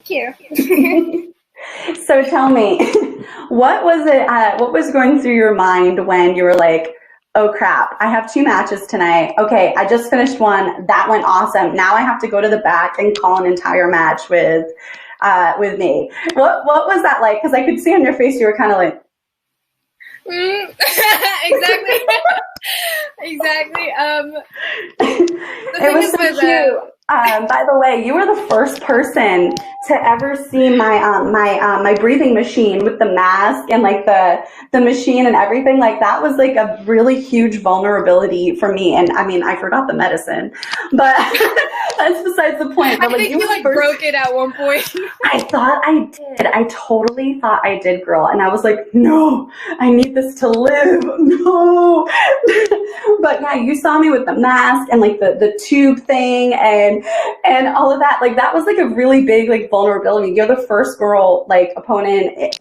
Thank you. So tell me, what was going through your mind when you were like, oh crap, I have 2 matches tonight. Okay, I just finished one. That went awesome. Now I have to go to the back and call an entire match with me. What was that like? Because I could see on your face you were kind of like, exactly. Exactly. It was so cute. By the way, you were the first person to ever see my breathing machine with the mask and like the machine and everything. Like that was like a really huge vulnerability for me. And I mean, I forgot the medicine, but that's besides the point. But, I think you broke it at one point. I thought I did. I totally thought I did, girl. And I was like, no, I need this to live. No. But yeah, you saw me with the mask and like the tube thing and all of that. Like that was like a really big like vulnerability. You're the first girl like opponent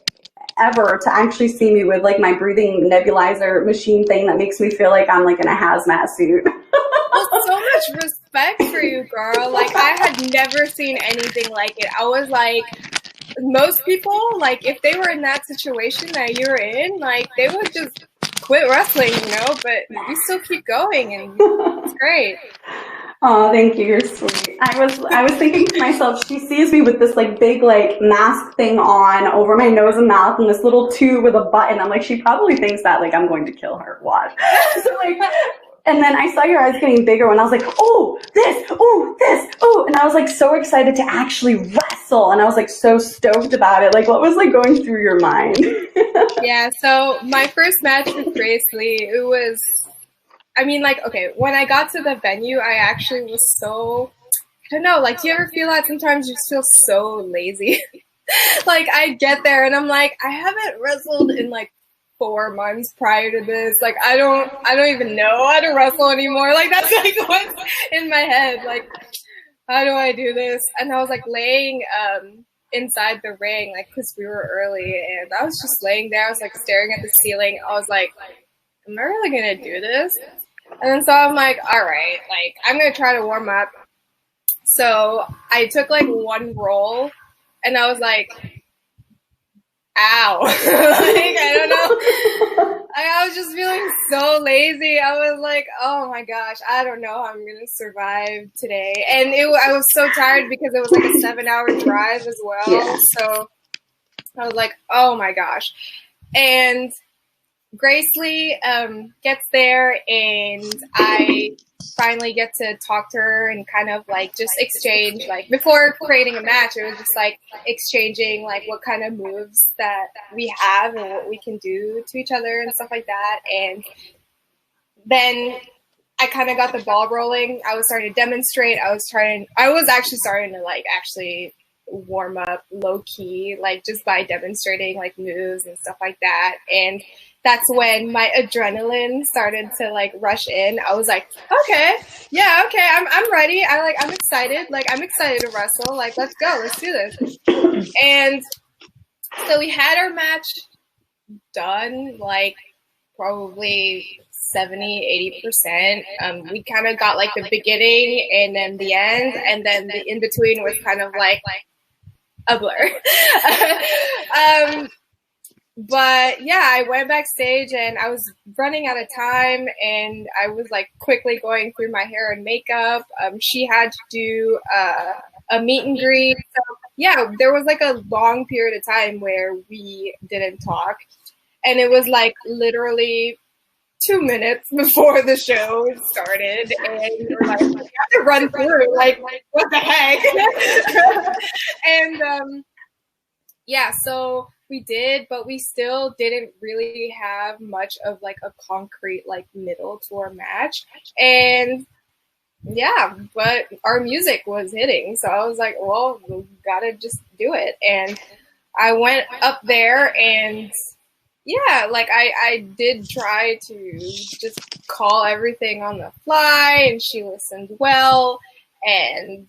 ever to actually see me with like my breathing nebulizer machine thing that makes me feel like I'm like in a hazmat suit. Well, so much respect for you, girl. Like I had never seen anything like it. I was like, most people, like if they were in that situation that you were in, like they would just quit wrestling, you know, but you still keep going and it's great. Oh, thank you. You're sweet. I was thinking to myself, she sees me with this like big like mask thing on over my nose and mouth and this little tube with a button. I'm like, she probably thinks that like I'm going to kill her. Watch. So like, and then I saw your eyes getting bigger when I was like, oh, this, and I was like so excited to actually wrestle. And I was like so stoked about it. Like what was like going through your mind? Yeah. So my first match with Grace Lee, it was, I mean, like, okay, when I got to the venue, I actually was so, I don't know, like, do you ever feel that sometimes you just feel so lazy? Like, I get there and I'm like, I haven't wrestled in like 4 months prior to this. Like, I don't even know how to wrestle anymore. Like, that's like what's in my head. Like, how do I do this? And I was like laying inside the ring, like, because we were early, and I was just laying there. I was like staring at the ceiling. I was like, am I really gonna do this? And then so I'm like, all right, like I'm gonna try to warm up. So I took like 1 roll and I was like, ow. Like, I don't know. I was just feeling so lazy. I was like, oh my gosh, I don't know how I'm gonna survive today. And I was so tired because it was like a 7-hour drive as well. Yeah. So I was like, oh my gosh. And Grace Lee gets there and I finally get to talk to her and kind of like just exchange, like before creating a match, it was just like exchanging like what kind of moves that we have and what we can do to each other and stuff like that. And then I kind of got the ball rolling. I was starting to demonstrate. I was actually starting to like actually warm up low key, like just by demonstrating like moves and stuff like that. And that's when my adrenaline started to like rush in. I was like, okay, I'm ready. I'm excited. Like, I'm excited to wrestle. Like, let's go, let's do this. And so we had our match done, like probably 70-80%. We kind of got like the beginning and then the end, and then the in between was kind of like a blur. But yeah, I went backstage and I was running out of time and I was like quickly going through my hair and makeup. She had to do a meet and greet. So yeah, there was like a long period of time where we didn't talk, and it was like literally 2 minutes before the show started, and we're like, we have to run through, like what the heck? And yeah, so we did, but we still didn't really have much of like a concrete like middle to our match. And yeah, but our music was hitting, so I was like, well, we gotta just do it. And I went up there and yeah, like I did try to just call everything on the fly, and she listened well, and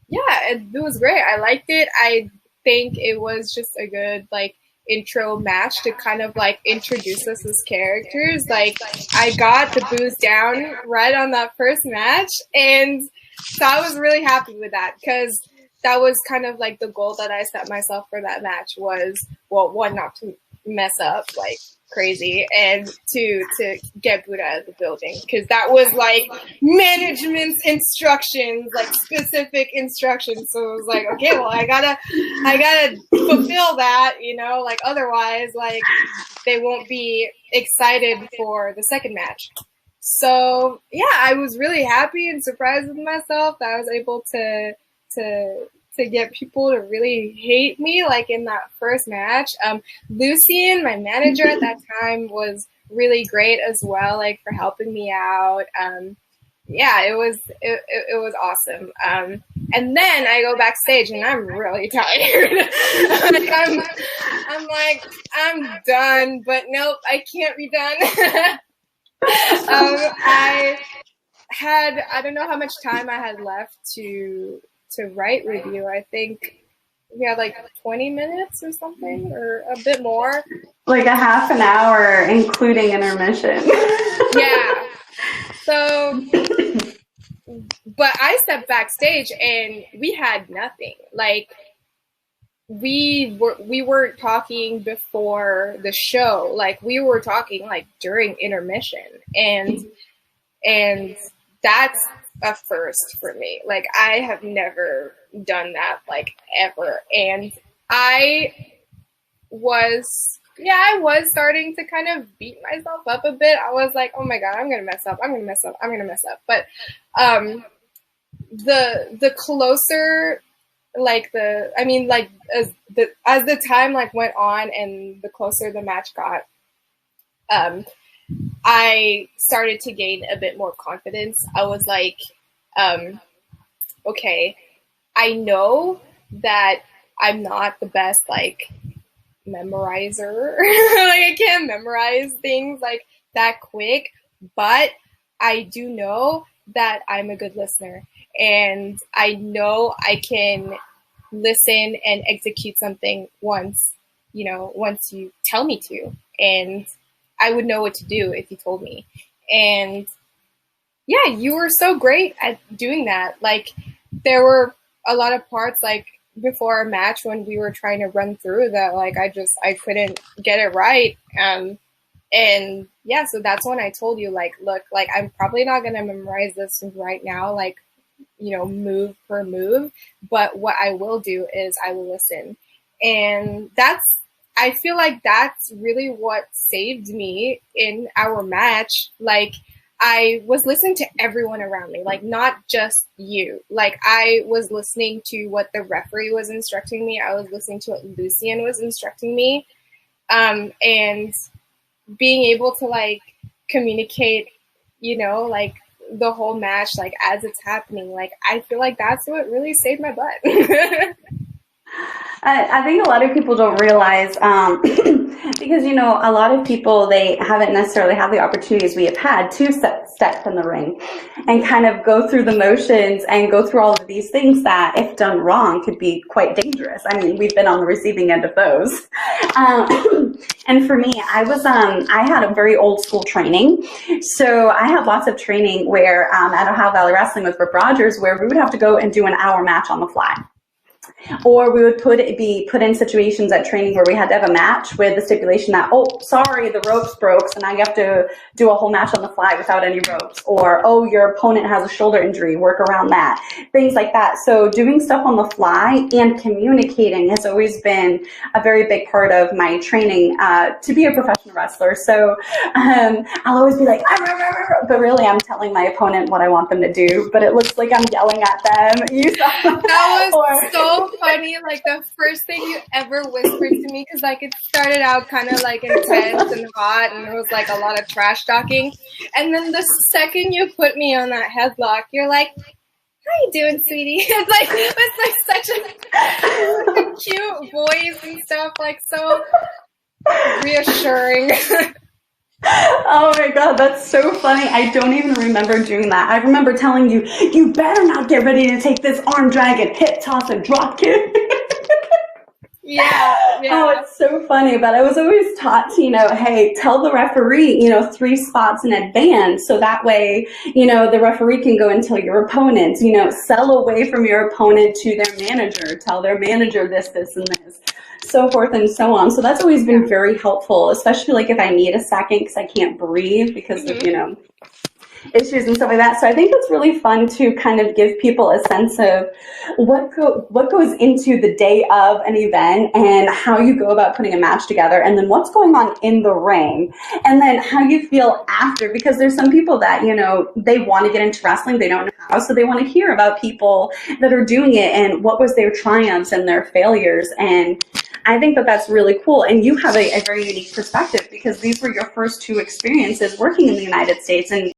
yeah, it was great. I liked it. I think it was just a good like intro match to kind of like introduce us as characters. Like, I got the booze down right on that first match, and so I was really happy with that, because that was kind of like the goal that I set myself for that match was, well, one, not to mess up like crazy, and two, to get Buddha out of the building, because that was like management's instructions, like specific instructions. So it was like, okay, well, I gotta fulfill that, you know, like otherwise, like they won't be excited for the second match. So yeah, I was really happy and surprised with myself that I was able to get people to really hate me, like in that first match. Lucien, my manager at that time, was really great as well, like for helping me out. Yeah, it was awesome. And then I go backstage and I'm really tired. I'm done, but nope, I can't be done. I don't know how much time I had left to write with you. I think we had like 20 minutes or something, or a bit more. Like a half an hour, including intermission. Yeah. So, but I stepped backstage and we had nothing. Like we weren't talking before the show. Like we were talking like during intermission, and that's a first for me. Like I have never done that, like ever. And I was starting to kind of beat myself up a bit. I was like, oh my God, I'm gonna mess up. But the closer, like as the time like went on and the closer the match got, I started to gain a bit more confidence. I was like, okay, I know that I'm not the best, like, memorizer. Like, I can't memorize things, like, that quick, but I do know that I'm a good listener. And I know I can listen and execute something once you tell me to. And I would know what to do if you told me. And yeah, you were so great at doing that. Like there were a lot of parts like before our match when we were trying to run through that, like I couldn't get it right. And yeah, so that's when I told you, like, look, like I'm probably not going to memorize this right now, like, you know, move per move, but what I will do is I will listen. And I feel like that's really what saved me in our match. Like, I was listening to everyone around me, like, not just you. Like, I was listening to what the referee was instructing me. I was listening to what Lucien was instructing me. And being able to, like, communicate, you know, like, the whole match, like, as it's happening. Like, I feel like that's what really saved my butt. I think a lot of people don't realize, because, you know, a lot of people, they haven't necessarily had the opportunities we have had to step in the ring and kind of go through the motions and go through all of these things that, if done wrong, could be quite dangerous. I mean, we've been on the receiving end of those. And for me, I had a very old school training. So I had lots of training where, at Ohio Valley Wrestling with Rip Rogers, where we would have to go and do an hour match on the fly. Or we would be put in situations at training where we had to have a match with the stipulation that, oh, sorry, the ropes broke, so now you have to do a whole match on the fly without any ropes. Or, oh, your opponent has a shoulder injury, work around that. Things like that. So doing stuff on the fly and communicating has always been a very big part of my training to be a professional wrestler. So I'll always be like, but really I'm telling my opponent what I want them to do, but it looks like I'm yelling at them. That was so funny. Like the first thing you ever whispered to me, because like it started out kind of like intense and hot, and there was like a lot of trash talking, and then the second you put me on that headlock, you're like, how you doing, sweetie? It's like such a cute voice and stuff, like so reassuring. Oh my God, that's so funny. I don't even remember doing that. I remember telling you, you better not get ready to take this arm drag and hip toss and drop kick. Yeah. Oh, it's so funny. But I was always taught to, hey, tell the referee, 3 spots in advance. So that way, the referee can go and tell your opponent, sell away from your opponent to their manager, tell their manager this, and this, so forth and so on. So that's always been very helpful, especially like if I need a second because I can't breathe because of, issues and stuff like that. So I think it's really fun to kind of give people a sense of what goes into the day of an event and how you go about putting a match together, and then what's going on in the ring, and then how you feel after, because there's some people that, they want to get into wrestling, they don't know how, so they want to hear about people that are doing it and what was their triumphs and their failures. And I think that that's really cool. And you have a very unique perspective because these were your first 2 experiences working in the United States. And